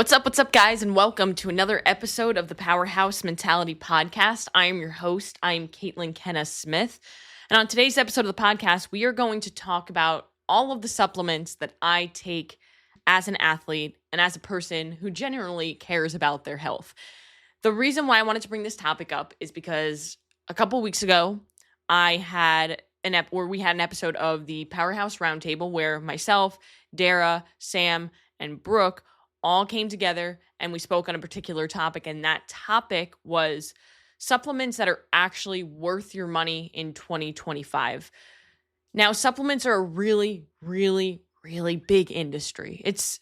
What's up, guys, and welcome to another episode of the Powerhouse Mentality podcast. I am your host. I am Caitlin Kenna Smith. And on today's episode of the podcast, we are going to talk about all of the supplements that I take as an athlete and as a person who generally cares about their health. The reason why I wanted to bring this topic up is because a couple weeks ago, we had an episode of the Powerhouse Roundtable where myself, Dara, Sam, and Brooke all came together and we spoke on a particular topic, and that topic was supplements that are actually worth your money in 2025. Now, supplements are a really, really, really big industry. It's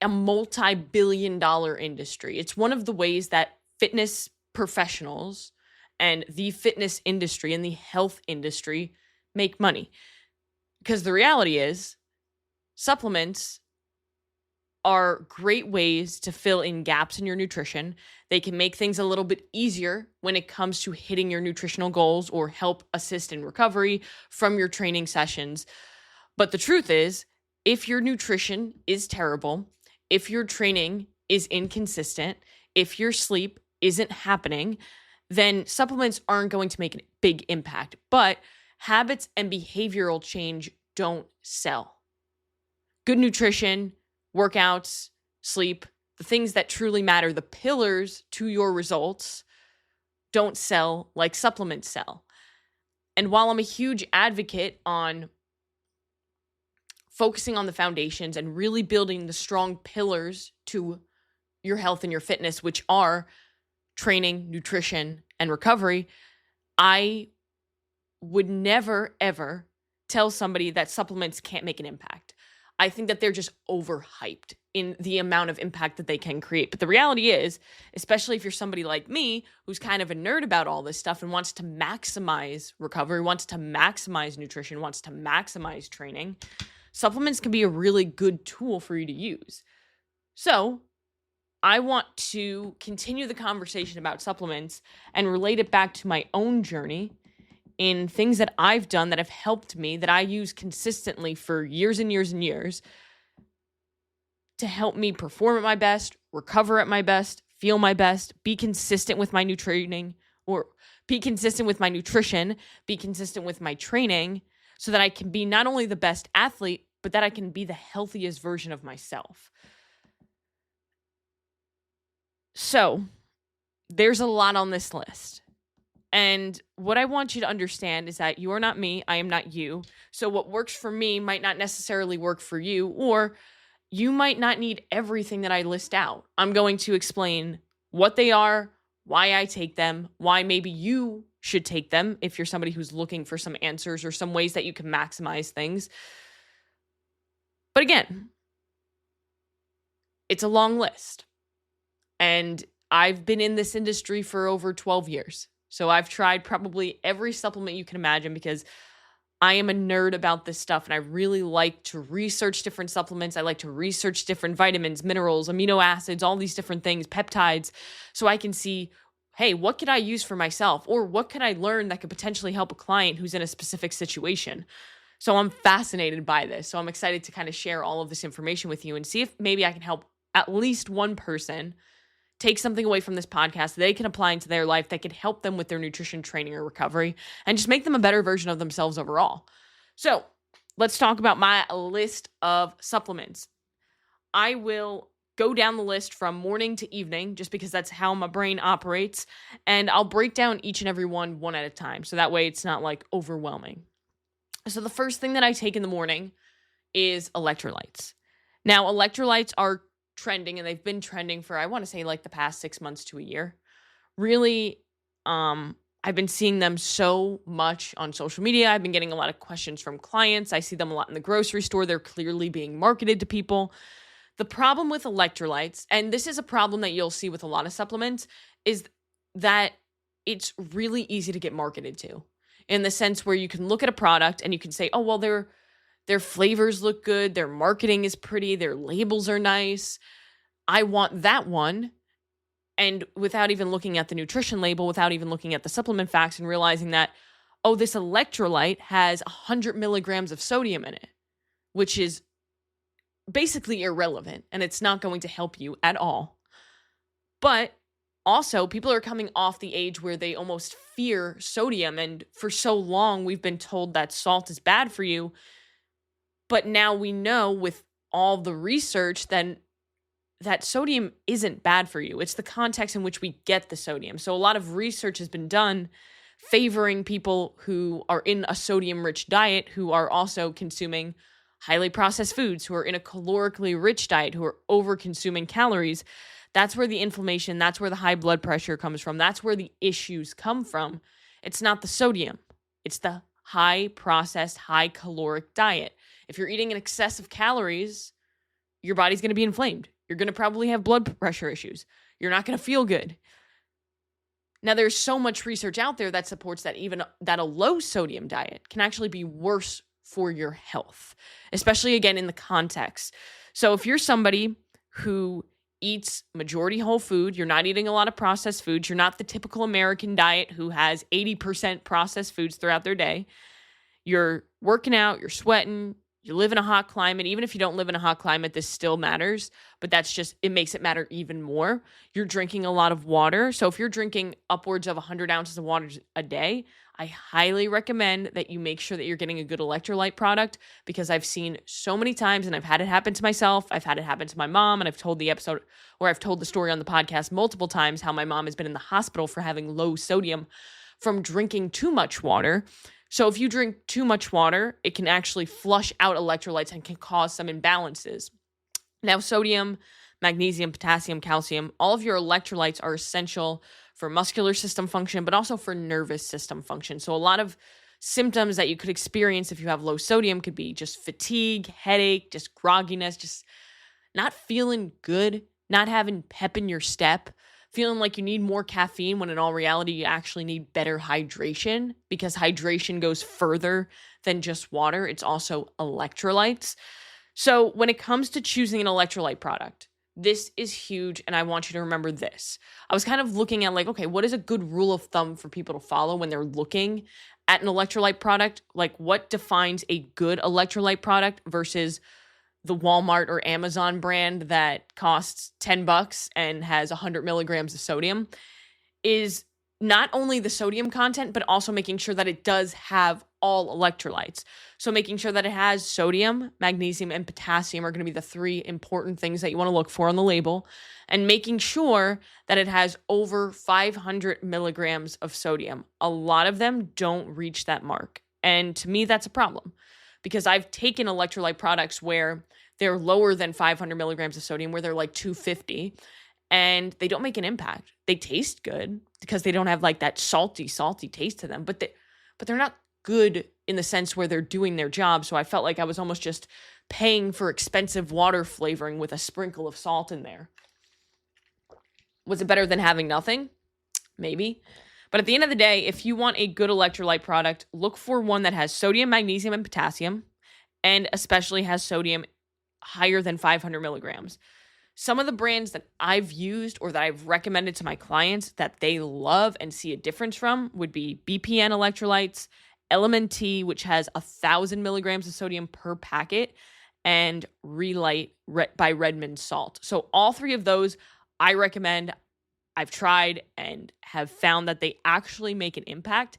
a multi-billion-dollar industry. It's one of the ways that fitness professionals and the fitness industry and the health industry make money. Because the reality is, supplements are great ways to fill in gaps in your nutrition. They can make things a little bit easier when it comes to hitting your nutritional goals or help assist in recovery from your training sessions. But the truth is, if your nutrition is terrible, if your training is inconsistent, if your sleep isn't happening, then supplements aren't going to make a big impact. But habits and behavioral change don't sell. Good nutrition, workouts, sleep, the things that truly matter, the pillars to your results, don't sell like supplements sell. And while I'm a huge advocate on focusing on the foundations and really building the strong pillars to your health and your fitness, which are training, nutrition, and recovery, I would never, ever tell somebody that supplements can't make an impact. I think that they're just overhyped in the amount of impact that they can create. But the reality is, especially if you're somebody like me, who's kind of a nerd about all this stuff and wants to maximize recovery, wants to maximize nutrition, wants to maximize training, supplements can be a really good tool for you to use. So I want to continue the conversation about supplements and relate it back to my own journey in things that I've done that have helped me, that I use consistently for years and years and years to help me perform at my best, recover at my best, feel my best, be consistent with my nutrition, be consistent with my training, so that I can be not only the best athlete, but that I can be the healthiest version of myself. So there's a lot on this list. And what I want you to understand is that you are not me, I am not you. So what works for me might not necessarily work for you, or you might not need everything that I list out. I'm going to explain what they are, why I take them, why maybe you should take them if you're somebody who's looking for some answers or some ways that you can maximize things. But again, it's a long list. And I've been in this industry for over 12 years. So I've tried probably every supplement you can imagine because I am a nerd about this stuff and I really like to research different supplements. I like to research different vitamins, minerals, amino acids, all these different things, peptides, so I can see, hey, what could I use for myself? Or what could I learn that could potentially help a client who's in a specific situation? So I'm fascinated by this. So I'm excited to kind of share all of this information with you and see if maybe I can help at least one person take something away from this podcast that they can apply into their life that could help them with their nutrition, training, or recovery, and just make them a better version of themselves overall. So let's talk about my list of supplements. I will go down the list from morning to evening just because that's how my brain operates, and I'll break down each and every one at a time. So that way it's not like overwhelming. So the first thing that I take in the morning is electrolytes. Now, electrolytes are trending, and they've been trending for, I want to say, like the past 6 months to a year. Really, I've been seeing them so much on social media. I've been getting a lot of questions from clients. I see them a lot in the grocery store. They're clearly being marketed to people. The problem with electrolytes, and this is a problem that you'll see with a lot of supplements, is that it's really easy to get marketed to, in the sense where you can look at a product and you can say, oh, well, their flavors look good, their marketing is pretty, their labels are nice, I want that one. And without even looking at the nutrition label, without even looking at the supplement facts and realizing that, oh, this electrolyte has 100 milligrams of sodium in it, which is basically irrelevant, and it's not going to help you at all. But also, people are coming off the age where they almost fear sodium, and for so long we've been told that salt is bad for you. But now we know with all the research that sodium isn't bad for you. It's the context in which we get the sodium. So a lot of research has been done favoring people who are in a sodium-rich diet, who are also consuming highly processed foods, who are in a calorically rich diet, who are over-consuming calories. That's where the inflammation, that's where the high blood pressure comes from. That's where the issues come from. It's not the sodium. It's the high processed, high caloric diet. If you're eating an excess of calories, your body's going to be inflamed. You're going to probably have blood pressure issues. You're not going to feel good. Now, there's so much research out there that supports that even that a low sodium diet can actually be worse for your health, especially again in the context. So if you're somebody who eats majority whole food, you're not eating a lot of processed foods, you're not the typical American diet who has 80% processed foods throughout their day, you're working out, you're sweating, you live in a hot climate. Even if you don't live in a hot climate, this still matters, but it makes it matter even more. You're drinking a lot of water. So if you're drinking upwards of 100 ounces of water a day, I highly recommend that you make sure that you're getting a good electrolyte product, because I've seen so many times, and I've had it happen to myself, I've had it happen to my mom, and I've told the story on the podcast multiple times how my mom has been in the hospital for having low sodium from drinking too much water. So if you drink too much water, it can actually flush out electrolytes and can cause some imbalances. Now, sodium, magnesium, potassium, calcium, all of your electrolytes are essential for muscular system function, but also for nervous system function. So a lot of symptoms that you could experience if you have low sodium could be just fatigue, headache, just grogginess, just not feeling good, not having pep in your step, feeling like you need more caffeine when in all reality you actually need better hydration, because hydration goes further than just water. It's also electrolytes. So when it comes to choosing an electrolyte product, this is huge, and I want you to remember this. I was kind of looking at like, okay, what is a good rule of thumb for people to follow when they're looking at an electrolyte product? Like, what defines a good electrolyte product versus the Walmart or Amazon brand that costs $10 and has 100 milligrams of sodium? Is not only the sodium content, but also making sure that it does have all electrolytes. So making sure that it has sodium, magnesium, and potassium are going to be the three important things that you want to look for on the label, and making sure that it has over 500 milligrams of sodium. A lot of them don't reach that mark. And to me, that's a problem, because I've taken electrolyte products where they're lower than 500 milligrams of sodium, where they're like 250, and they don't make an impact. They taste good because they don't have like that salty taste to them, but they're not good in the sense where they're doing their job. So I felt like I was almost just paying for expensive water flavoring with a sprinkle of salt in there. Was it better than having nothing? Maybe. But at the end of the day, if you want a good electrolyte product, look for one that has sodium, magnesium, and potassium, and especially has sodium higher than 500 milligrams. Some of the brands that I've used or that I've recommended to my clients that they love and see a difference from would be BPN Electrolytes, LMNT, which has 1,000 milligrams of sodium per packet, and Relight by Redmond Salt. So all three of those I recommend. I've tried and have found that they actually make an impact.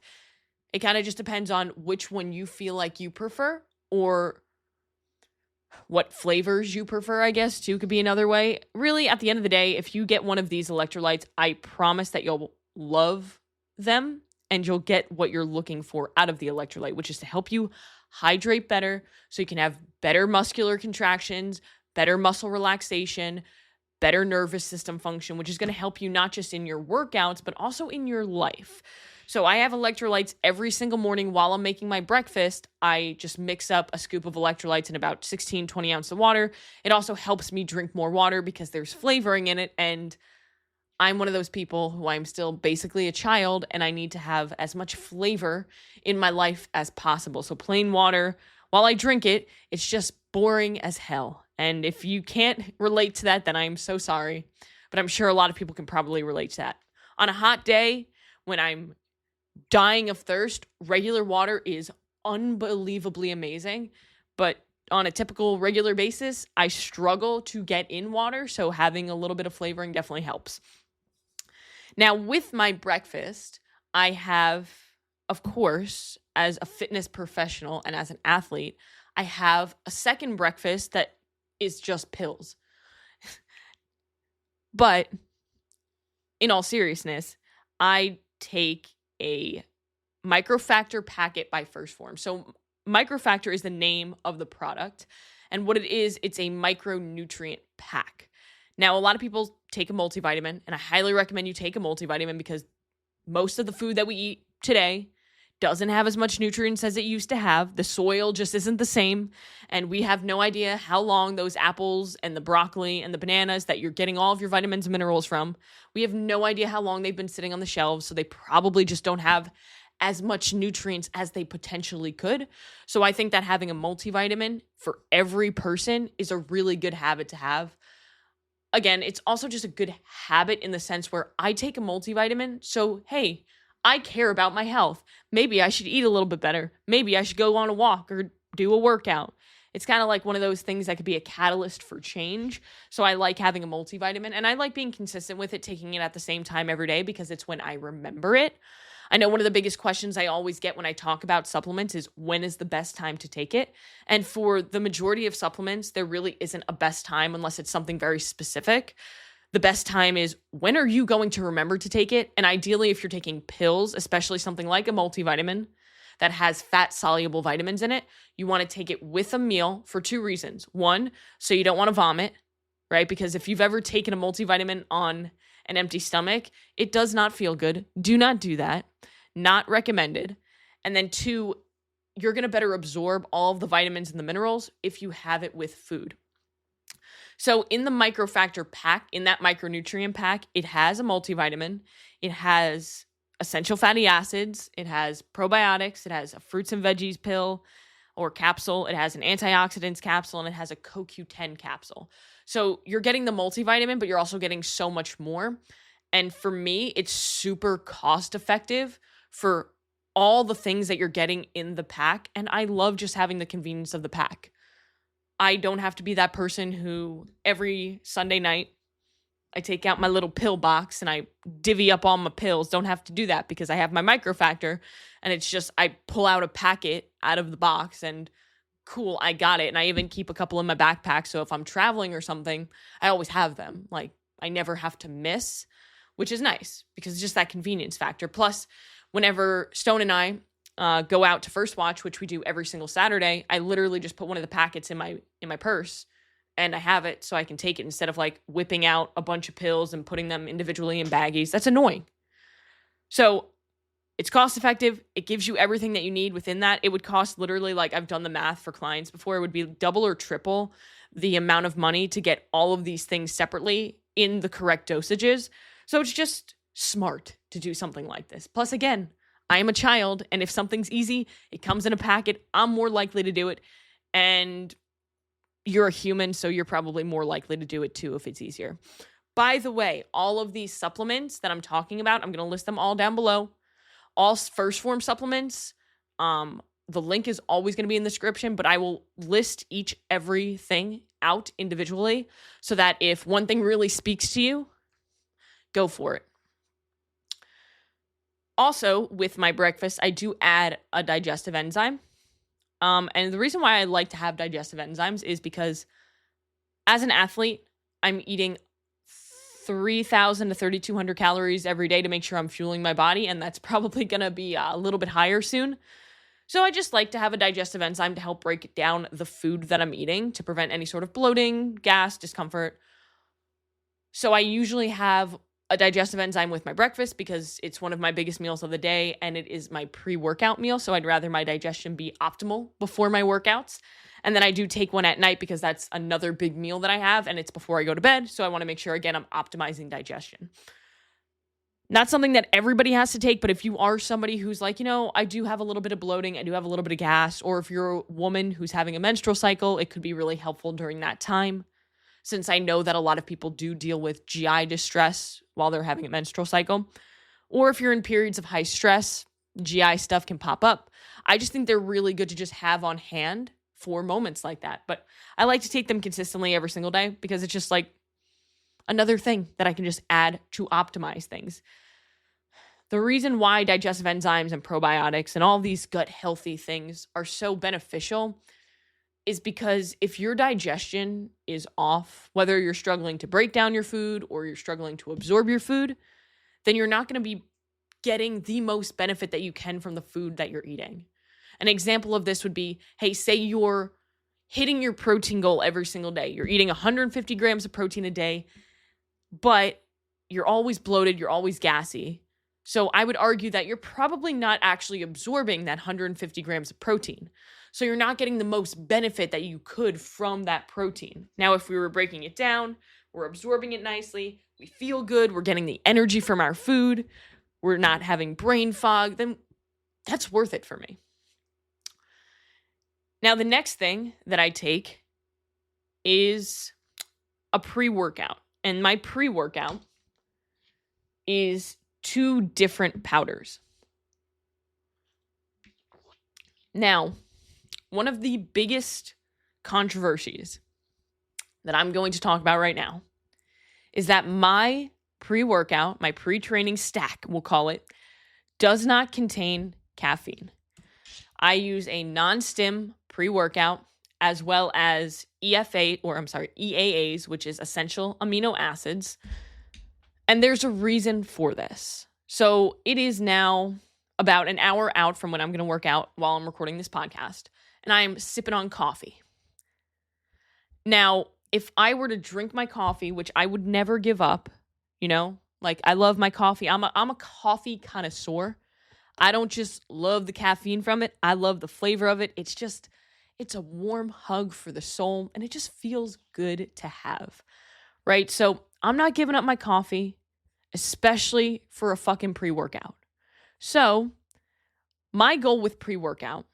It kind of just depends on which one you feel like you prefer, or what flavors you prefer, I guess, too, could be another way. Really, at the end of the day, if you get one of these electrolytes, I promise that you'll love them and you'll get what you're looking for out of the electrolyte, which is to help you hydrate better so you can have better muscular contractions, better muscle relaxation, better nervous system function, which is going to help you not just in your workouts, but also in your life. So I have electrolytes every single morning while I'm making my breakfast. I just mix up a scoop of electrolytes in about 16, 20 ounces of water. It also helps me drink more water because there's flavoring in it. And I'm one of those people who I'm still basically a child, and I need to have as much flavor in my life as possible. So plain water, while I drink it, it's just boring as hell. And if you can't relate to that, then I'm so sorry. But I'm sure a lot of people can probably relate to that. On a hot day, when I'm dying of thirst, regular water is unbelievably amazing. But on a typical regular basis, I struggle to get in water. So having a little bit of flavoring definitely helps. Now, with my breakfast, I have, of course, as a fitness professional and as an athlete, I have a second breakfast that is just pills. But in all seriousness, I take a microfactor packet by First Form. So microfactor is the name of the product. And what it is, it's a micronutrient pack. Now, a lot of people take a multivitamin, and I highly recommend you take a multivitamin because most of the food that we eat today doesn't have as much nutrients as it used to have. The soil just isn't the same. And we have no idea how long those apples and the broccoli and the bananas that you're getting all of your vitamins and minerals from, we have no idea how long they've been sitting on the shelves. So they probably just don't have as much nutrients as they potentially could. So I think that having a multivitamin for every person is a really good habit to have. Again, it's also just a good habit in the sense where I take a multivitamin. So, hey, I care about my health. Maybe I should eat a little bit better. Maybe I should go on a walk or do a workout. It's kind of like one of those things that could be a catalyst for change. So I like having a multivitamin, and I like being consistent with it, taking it at the same time every day because it's when I remember it. I know one of the biggest questions I always get when I talk about supplements is when is the best time to take it? And for the majority of supplements, there really isn't a best time unless it's something very specific. The best time is when are you going to remember to take it? And ideally, if you're taking pills, especially something like a multivitamin that has fat-soluble vitamins in it, you want to take it with a meal for two reasons. One, so you don't want to vomit, right? Because if you've ever taken a multivitamin on an empty stomach, it does not feel good. Do not do that. Not recommended. And then two, you're going to better absorb all of the vitamins and the minerals if you have it with food. So in the microfactor pack, in that micronutrient pack, it has a multivitamin, it has essential fatty acids, it has probiotics, it has a fruits and veggies pill or capsule, it has an antioxidants capsule, and it has a CoQ10 capsule. So you're getting the multivitamin, but you're also getting so much more. And for me, it's super cost effective for all the things that you're getting in the pack. And I love just having the convenience of the pack. I don't have to be that person who every Sunday night I take out my little pill box and I divvy up all my pills. Don't have to do that because I have my microfactor, and it's just I pull out a packet out of the box and cool, I got it. And I even keep a couple in my backpack. So if I'm traveling or something, I always have them. Like I never have to miss, which is nice because it's just that convenience factor. Plus, whenever Stone and I go out to First Watch, which we do every single Saturday, I literally just put one of the packets in my purse and I have it so I can take it instead of like whipping out a bunch of pills and putting them individually in baggies. That's annoying. So it's cost effective. It gives you everything that you need within that. It would cost literally, like I've done the math for clients before, it would be double or triple the amount of money to get all of these things separately in the correct dosages. So it's just smart to do something like this. Plus, again, I am a child, and if something's easy, it comes in a packet, I'm more likely to do it. And you're a human, so you're probably more likely to do it too if it's easier. By the way, all of these supplements that I'm talking about, I'm going to list them all down below. All First Form supplements, the link is always going to be in the description, but I will list everything out individually so that if one thing really speaks to you, go for it. Also, with my breakfast, I do add a digestive enzyme. And the reason why I like to have digestive enzymes is because as an athlete, I'm eating 3,000 to 3,200 calories every day to make sure I'm fueling my body. And that's probably going to be a little bit higher soon. So I just like to have a digestive enzyme to help break down the food that I'm eating to prevent any sort of bloating, gas, discomfort. So I usually have a digestive enzyme with my breakfast because it's one of my biggest meals of the day and it is my pre-workout meal. So I'd rather my digestion be optimal before my workouts. And then I do take one at night because that's another big meal that I have and it's before I go to bed. So I want to make sure, again, I'm optimizing digestion. Not something that everybody has to take, but if you are somebody who's like, I do have a little bit of bloating, I do have a little bit of gas, or if you're a woman who's having a menstrual cycle, it could be really helpful during that time. Since I know that a lot of people do deal with GI distress while they're having a menstrual cycle, or if you're in periods of high stress, GI stuff can pop up. I just think they're really good to just have on hand for moments like that. But I like to take them consistently every single day because it's just like another thing that I can just add to optimize things. The reason why digestive enzymes and probiotics and all these gut healthy things are so beneficial is because if your digestion is off, whether you're struggling to break down your food or you're struggling to absorb your food, then you're not going to be getting the most benefit that you can from the food that you're eating. An example of this would be, hey, say you're hitting your protein goal every single day. You're eating 150 grams of protein a day, but you're always bloated, you're always gassy. So I would argue that you're probably not actually absorbing that 150 grams of protein. So you're not getting the most benefit that you could from that protein. Now, if we were breaking it down, we're absorbing it nicely, we feel good, we're getting the energy from our food, we're not having brain fog, then that's worth it for me. Now, the next thing that I take is a pre-workout. And my pre-workout is 2 different powders. Now, one of the biggest controversies that I'm going to talk about right now is that my pre-workout, my pre-training stack, we'll call it, does not contain caffeine. I use a non-stim pre-workout as well as EAAs, which is essential amino acids. And there's a reason for this. So it is now about an hour out from when I'm going to work out while I'm recording this podcast, and I'm sipping on coffee. Now, if I were to drink my coffee, which I would never give up, like I love my coffee. I'm a coffee connoisseur. I don't just love the caffeine from it. I love the flavor of it. It's a warm hug for the soul, and it just feels good to have, right? So I'm not giving up my coffee, especially for a fucking pre-workout. So my goal with pre-workout,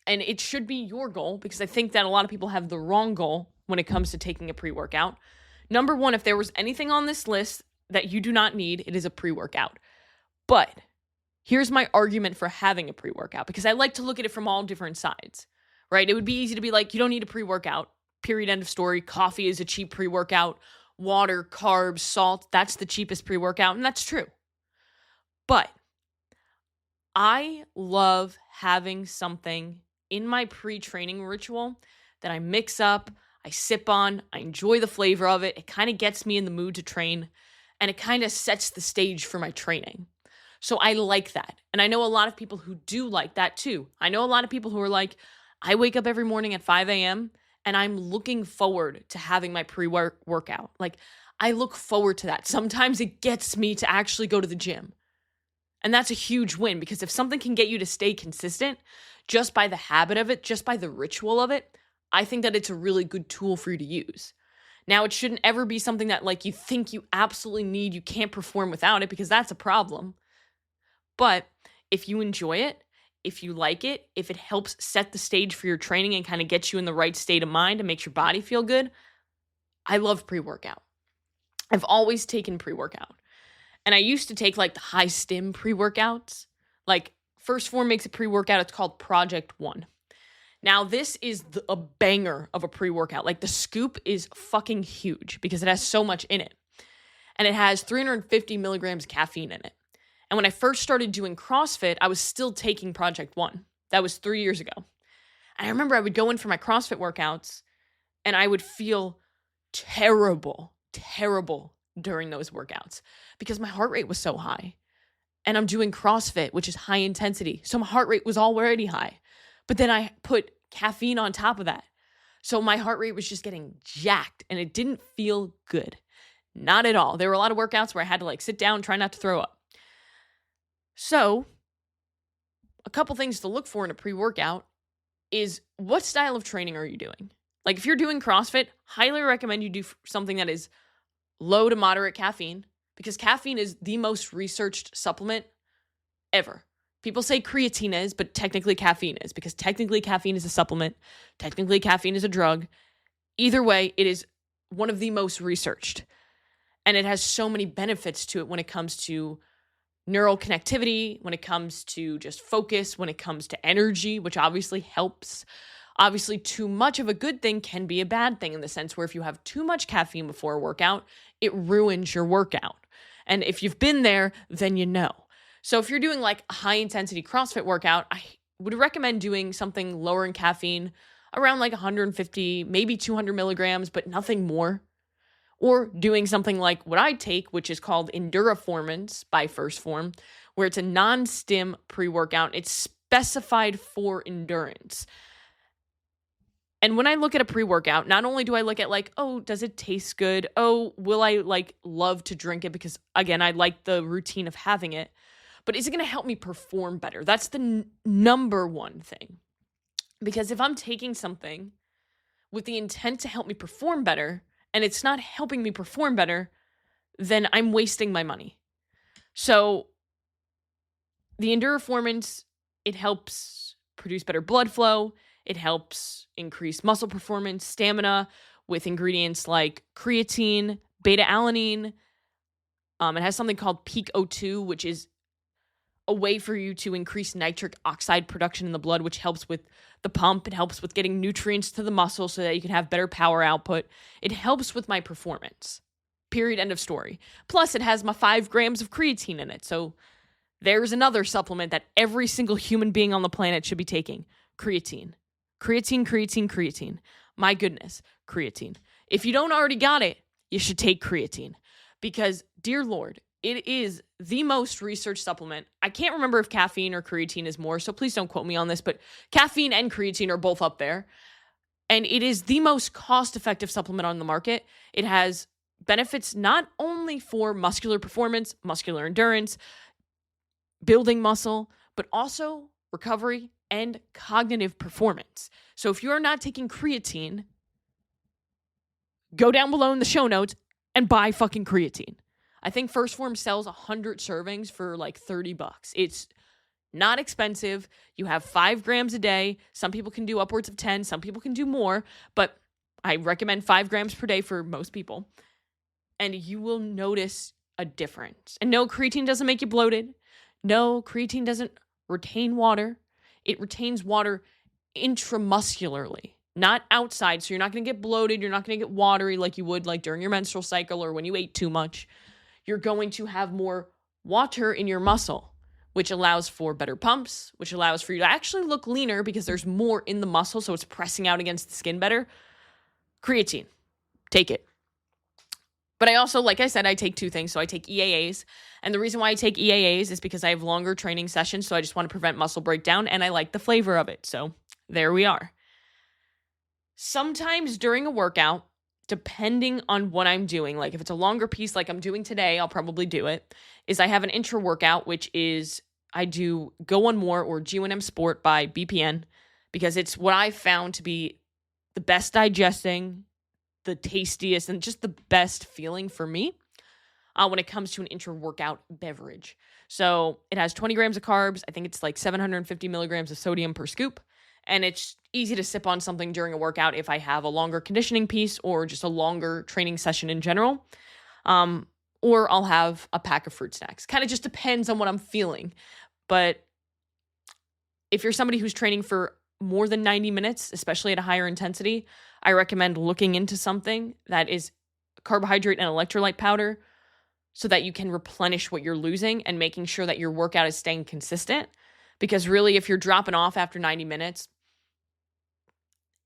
and it should be your goal because I think that a lot of people have the wrong goal when it comes to taking a pre-workout. Number 1, if there was anything on this list that you do not need, it is a pre-workout. But here's my argument for having a pre-workout because I like to look at it from all different sides, right? It would be easy to be like, you don't need a pre-workout, period, end of story. Coffee is a cheap pre-workout. Water, carbs, salt, that's the cheapest pre-workout, and that's true. But I love having something in my pre-training ritual that I mix up, I sip on, I enjoy the flavor of it. It kind of gets me in the mood to train, and it kind of sets the stage for my training. So I like that. And I know a lot of people who do like that too. I know a lot of people who are like, I wake up every morning at 5 a.m. and I'm looking forward to having my pre-workout. Like, I look forward to that. Sometimes it gets me to actually go to the gym. And that's a huge win because if something can get you to stay consistent just by the habit of it, just by the ritual of it, I think that it's a really good tool for you to use. Now, it shouldn't ever be something that like you think you absolutely need, you can't perform without it because that's a problem. But if you enjoy it, if you like it, if it helps set the stage for your training and kind of gets you in the right state of mind and makes your body feel good, I love pre-workout. I've always taken pre-workout. And I used to take like the high stim pre-workouts. Like First Form makes a pre-workout. It's called Project One. Now this is a banger of a pre-workout. Like the scoop is fucking huge because it has so much in it. And it has 350 milligrams of caffeine in it. And when I first started doing CrossFit, I was still taking Project One. That was 3 years ago. And I remember I would go in for my CrossFit workouts and I would feel terrible during those workouts because my heart rate was so high. And I'm doing CrossFit, which is high intensity. So my heart rate was already high. But then I put caffeine on top of that. So my heart rate was just getting jacked and it didn't feel good. Not at all. There were a lot of workouts where I had to like sit down, try not to throw up. So a couple things to look for in a pre-workout is what style of training are you doing? Like if you're doing CrossFit, highly recommend you do something that is low to moderate caffeine because caffeine is the most researched supplement ever. People say creatine is, but technically caffeine is because technically caffeine is a supplement. Technically caffeine is a drug. Either way, it is one of the most researched. And it has so many benefits to it when it comes to neural connectivity, when it comes to just focus, when it comes to energy, which obviously helps. Obviously, too much of a good thing can be a bad thing in the sense where if you have too much caffeine before a workout, it ruins your workout. And if you've been there, then you know. So if you're doing like a high intensity CrossFit workout, I would recommend doing something lower in caffeine, around like 150, maybe 200 milligrams, but nothing more. Or doing something like what I take, which is called Enduriformance by First Form, where it's a non-stim pre-workout. It's specified for endurance. And when I look at a pre-workout, not only do I look at like, oh, does it taste good? Oh, will I like love to drink it? Because again, I like the routine of having it. But is it going to help me perform better? That's the number one thing. Because if I'm taking something with the intent to help me perform better, and it's not helping me perform better, then I'm wasting my money. So the Enduriformance, it helps produce better blood flow. It helps increase muscle performance, stamina with ingredients like creatine, beta-alanine. It has something called peak O2, which is a way for you to increase nitric oxide production in the blood, which helps with the pump. It helps with getting nutrients to the muscle so that you can have better power output. It helps with my performance. Period. End of story. Plus, it has my 5 grams of creatine in it. So there's another supplement that every single human being on the planet should be taking. Creatine. Creatine, creatine, creatine. My goodness, creatine. If you don't already got it, you should take creatine. Because, dear Lord, it is the most researched supplement. I can't remember if caffeine or creatine is more, so please don't quote me on this, but caffeine and creatine are both up there. And it is the most cost-effective supplement on the market. It has benefits not only for muscular performance, muscular endurance, building muscle, but also recovery and cognitive performance. So if you're not taking creatine, go down below in the show notes and buy fucking creatine. I think First Form sells 100 servings for like $30. It's not expensive. You have 5 grams a day. Some people can do upwards of 10. Some people can do more, but I recommend 5 grams per day for most people. And you will notice a difference. And no, creatine doesn't make you bloated. No, creatine doesn't retain water. It retains water intramuscularly, not outside. So you're not going to get bloated. You're not going to get watery like you would like during your menstrual cycle or when you ate too much. You're going to have more water in your muscle, which allows for better pumps, which allows for you to actually look leaner because there's more in the muscle, so it's pressing out against the skin better. Creatine, take it. But I also, like I said, I take 2 things. So I take EAAs, and the reason why I take EAAs is because I have longer training sessions, so I just want to prevent muscle breakdown, and I like the flavor of it. So there we are. Sometimes during a workout, depending on what I'm doing, like if it's a longer piece like I'm doing today, I'll probably do it, is I have an intra workout, which is I do Go One More or G1M Sport by BPN, because it's what I've found to be the best digesting, the tastiest, and just the best feeling for me when it comes to an intra workout beverage. So it has 20 grams of carbs. I think it's like 750 milligrams of sodium per scoop. And it's easy to sip on something during a workout if I have a longer conditioning piece or just a longer training session in general. Or I'll have a pack of fruit snacks. Kind of just depends on what I'm feeling. But if you're somebody who's training for more than 90 minutes, especially at a higher intensity, I recommend looking into something that is carbohydrate and electrolyte powder so that you can replenish what you're losing and making sure that your workout is staying consistent. Because really, if you're dropping off after 90 minutes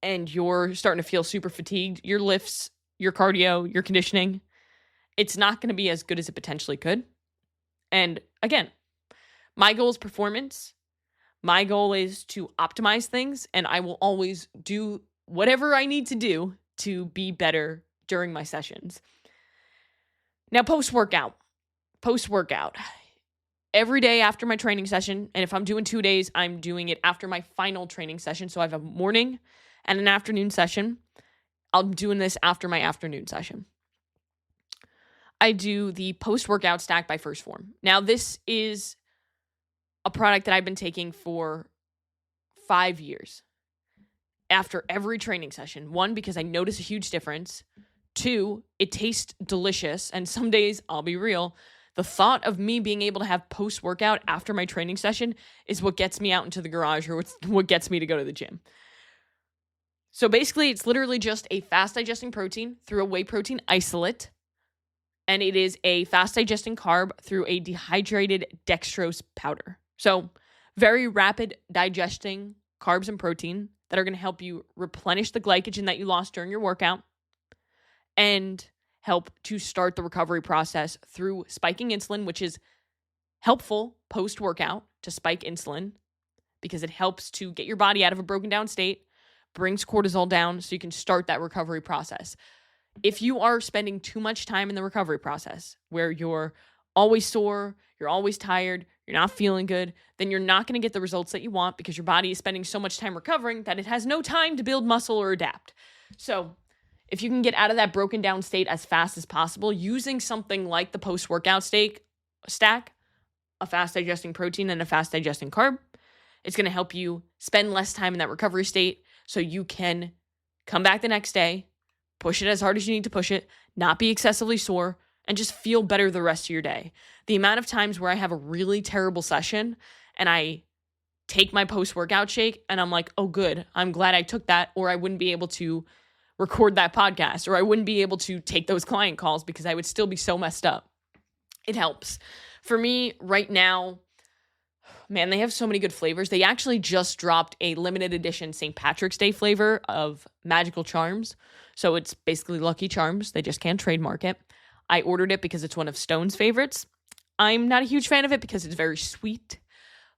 and you're starting to feel super fatigued, your lifts, your cardio, your conditioning, it's not going to be as good as it potentially could. And again, my goal is performance. My goal is to optimize things, and I will always do whatever I need to do to be better during my sessions. Now, post-workout. Every day after my training session, and if I'm doing 2 days, I'm doing it after my final training session. So I have a morning and an afternoon session. I'm doing this after my afternoon session. I do the post-workout stack by First Form. Now, this is a product that I've been taking for 5 years. After every training session. 1, because I notice a huge difference. 2, it tastes delicious. And some days, I'll be real, the thought of me being able to have post-workout after my training session is what gets me out into the garage or what gets me to go to the gym. So basically, it's literally just a fast-digesting protein through a whey protein isolate, and it is a fast-digesting carb through a dehydrated dextrose powder. So very rapid digesting carbs and protein that are going to help you replenish the glycogen that you lost during your workout and help to start the recovery process through spiking insulin, which is helpful post-workout to spike insulin because it helps to get your body out of a broken down state, brings cortisol down so you can start that recovery process. If you are spending too much time in the recovery process where you're always sore, you're always tired, you're not feeling good, then you're not going to get the results that you want because your body is spending so much time recovering that it has no time to build muscle or adapt. So if you can get out of that broken down state as fast as possible using something like the post-workout stack, a fast digesting protein and a fast digesting carb, it's going to help you spend less time in that recovery state so you can come back the next day, push it as hard as you need to push it, not be excessively sore, and just feel better the rest of your day. The amount of times where I have a really terrible session and I take my post-workout shake and I'm like, oh, good, I'm glad I took that, or I wouldn't be able to record that podcast, or I wouldn't be able to take those client calls because I would still be so messed up. It helps. For me right now, man, they have so many good flavors. They actually just dropped a limited edition St. Patrick's Day flavor of Magical Charms. So it's basically Lucky Charms. They just can't trademark it. I ordered it because it's one of Stone's favorites. I'm not a huge fan of it because it's very sweet.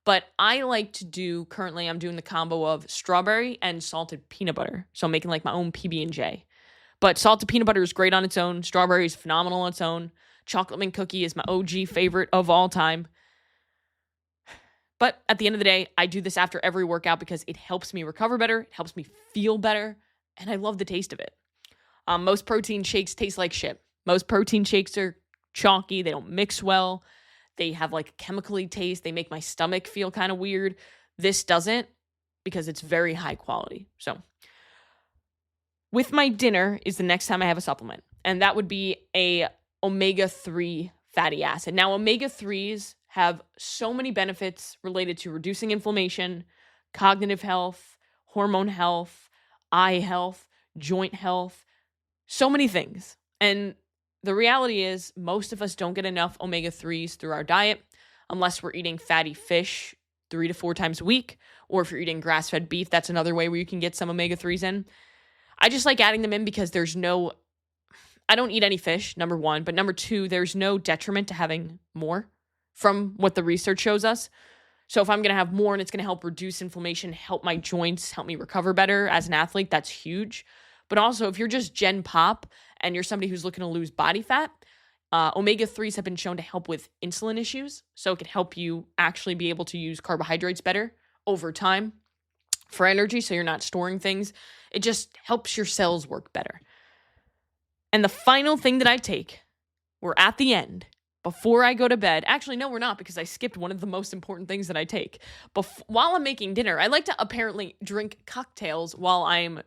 But I like to do, currently I'm doing the combo of strawberry and salted peanut butter. So I'm making like my own PB&J. But salted peanut butter is great on its own. Strawberry is phenomenal on its own. Chocolate mint cookie is my OG favorite of all time. But at the end of the day, I do this after every workout because it helps me recover better, it helps me feel better, and I love the taste of it. Most protein shakes taste like shit. Most protein shakes are chalky, they don't mix well, they have like a chemically taste, they make my stomach feel kind of weird. This doesn't because it's very high quality. So with my dinner is the next time I have a supplement, and that would be a omega-3 fatty acid. Now, omega-3s have so many benefits related to reducing inflammation, cognitive health, hormone health, eye health, joint health, so many things. And the reality is most of us don't get enough omega-3s through our diet unless we're eating fatty fish 3 to 4 times a week, or if you're eating grass-fed beef, that's another way where you can get some omega-3s in. I just like adding them in because I don't eat any fish, number one, but number two, there's no detriment to having more from what the research shows us. So if I'm going to have more and it's going to help reduce inflammation, help my joints, help me recover better as an athlete, that's huge. But also if you're just gen pop and you're somebody who's looking to lose body fat, omega-3s have been shown to help with insulin issues. So it could help you actually be able to use carbohydrates better over time for energy so you're not storing things. It just helps your cells work better. And the final thing that I take, we're at the end, before I go to bed. Actually, no, we're not, because I skipped one of the most important things that I take. While I'm making dinner, I like to apparently drink cocktails while I'm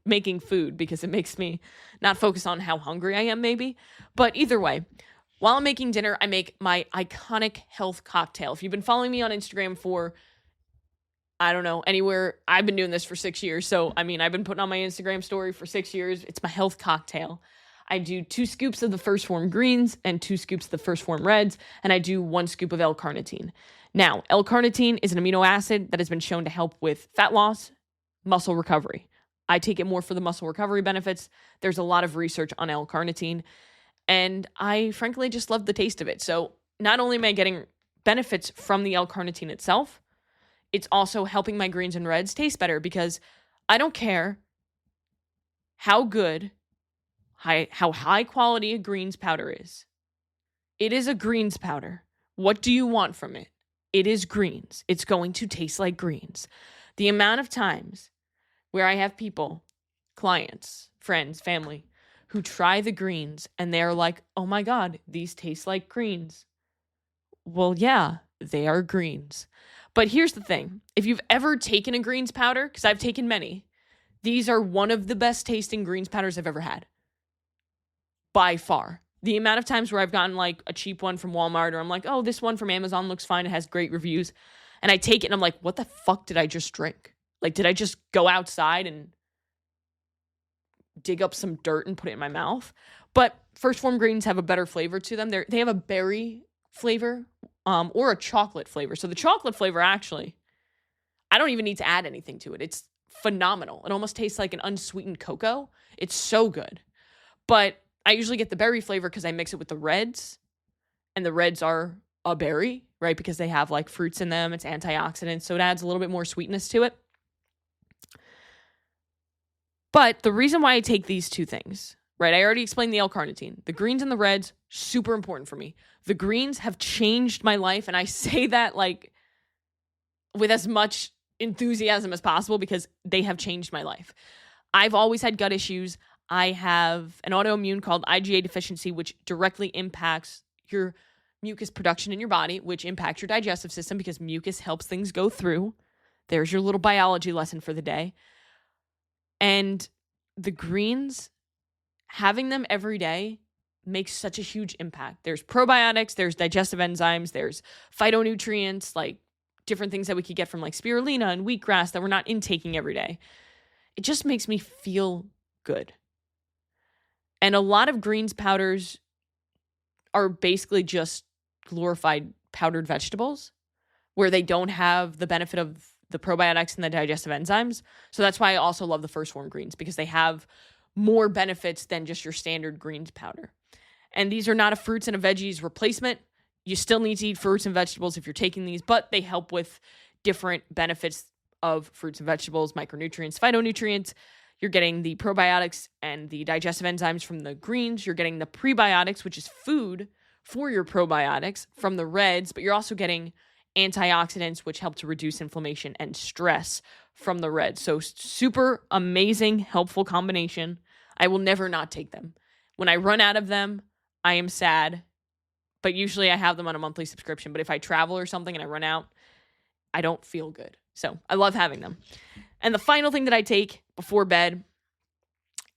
making food because it makes me not focus on how hungry I am, maybe. But either way, while I'm making dinner, I make my iconic health cocktail. If you've been following me on Instagram for, I don't know, anywhere, I've been doing this for 6 years. So, I've been putting on my Instagram story for 6 years. It's my health cocktail. I do 2 scoops of the first form greens and 2 scoops of the first form reds, and I do 1 scoop of L-carnitine. Now, L-carnitine is an amino acid that has been shown to help with fat loss, muscle recovery. I take it more for the muscle recovery benefits. There's a lot of research on L-carnitine, and I frankly just love the taste of it. So not only am I getting benefits from the L-carnitine itself, it's also helping my greens and reds taste better because I don't care how high quality a greens powder is. It is a greens powder. What do you want from it? It is greens. It's going to taste like greens. The amount of times where I have people, clients, friends, family, who try the greens and they're like, oh my God, these taste like greens. Well, yeah, they are greens. But here's the thing. If you've ever taken a greens powder, because I've taken many, these are one of the best tasting greens powders I've ever had. By far. The amount of times where I've gotten like a cheap one from Walmart, or I'm like, oh, this one from Amazon looks fine. It has great reviews. And I take it and I'm like, what the fuck did I just drink? Like, did I just go outside and dig up some dirt and put it in my mouth. But first form greens have a better flavor to them. They have a berry flavor or a chocolate flavor. So the chocolate flavor, actually, I don't even need to add anything to it. It's phenomenal. It almost tastes like an unsweetened cocoa. It's so good. But I usually get the berry flavor because I mix it with the reds, and the reds are a berry, right? Because they have like fruits in them. It's antioxidants, so it adds a little bit more sweetness to it. But the reason why I take these two things, right? I already explained the L-carnitine. The greens and the reds, super important for me. The greens have changed my life, and I say that like with as much enthusiasm as possible because they have changed my life. I've always had gut issues. I have an autoimmune called IgA deficiency, which directly impacts your mucus production in your body, which impacts your digestive system because mucus helps things go through. There's your little biology lesson for the day. And the greens, having them every day makes such a huge impact. There's probiotics, there's digestive enzymes, there's phytonutrients, like different things that we could get from like spirulina and wheatgrass that we're not intaking every day. It just makes me feel good. And a lot of greens powders are basically just glorified powdered vegetables where they don't have the benefit of the probiotics and the digestive enzymes. So that's why I also love the first form greens, because they have more benefits than just your standard greens powder. And these are not a fruits and a veggies replacement. You still need to eat fruits and vegetables if you're taking these, but they help with different benefits of fruits and vegetables, micronutrients, phytonutrients. You're getting the probiotics and the digestive enzymes from the greens. You're getting the prebiotics, which is food for your probiotics, from the reds, but you're also getting antioxidants, which help to reduce inflammation and stress from the reds. So super amazing, helpful combination. I will never not take them. When I run out of them, I am sad, but usually I have them on a monthly subscription. But if I travel or something and I run out, I don't feel good. So I love having them. And the final thing that I take before bed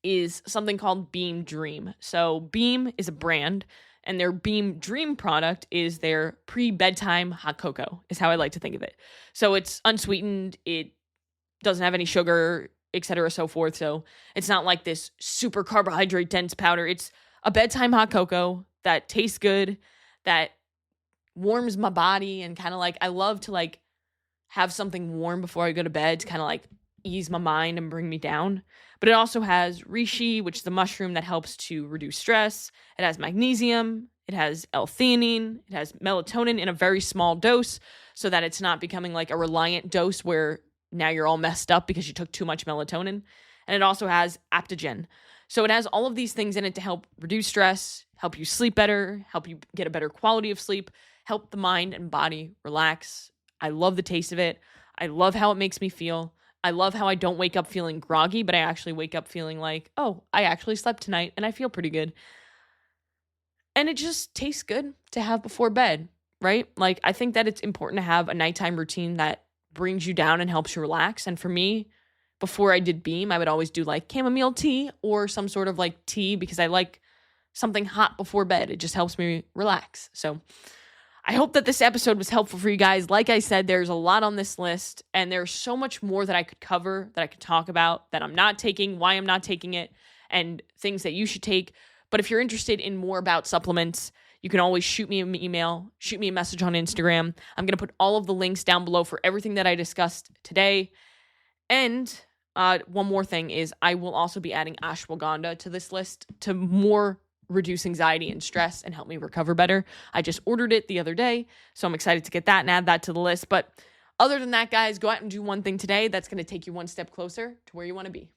is something called Beam Dream. So Beam is a brand, and their Beam Dream product is their pre-bedtime hot cocoa, is how I like to think of it. So it's unsweetened, it doesn't have any sugar, etc., so forth. So it's not like this super carbohydrate dense powder. It's a bedtime hot cocoa that tastes good, that warms my body, and kind of like, I love to like have something warm before I go to bed to kind of like ease my mind and bring me down. But it also has reishi, which is the mushroom that helps to reduce stress. It has magnesium, it has L-theanine, it has melatonin in a very small dose so that it's not becoming like a reliant dose where now you're all messed up because you took too much melatonin. And it also has aptogen. So it has all of these things in it to help reduce stress, help you sleep better, help you get a better quality of sleep, help the mind and body relax. I love the taste of it. I love how it makes me feel. I love how I don't wake up feeling groggy, but I actually wake up feeling like, oh, I actually slept tonight and I feel pretty good. And it just tastes good to have before bed, right? Like, I think that it's important to have a nighttime routine that brings you down and helps you relax. And for me, before I did Beam, I would always do like chamomile tea or some sort of like tea because I like something hot before bed. It just helps me relax. So I hope that this episode was helpful for you guys. Like I said, there's a lot on this list, and there's so much more that I could cover, that I could talk about, that I'm not taking, why I'm not taking it, and things that you should take. But if you're interested in more about supplements, you can always shoot me an email, shoot me a message on Instagram. I'm going to put all of the links down below for everything that I discussed today. And one more thing is I will also be adding ashwagandha to this list to more reduce anxiety and stress and help me recover better. I just ordered it the other day, so I'm excited to get that and add that to the list. But other than that, guys, go out and do one thing today that's going to take you one step closer to where you want to be.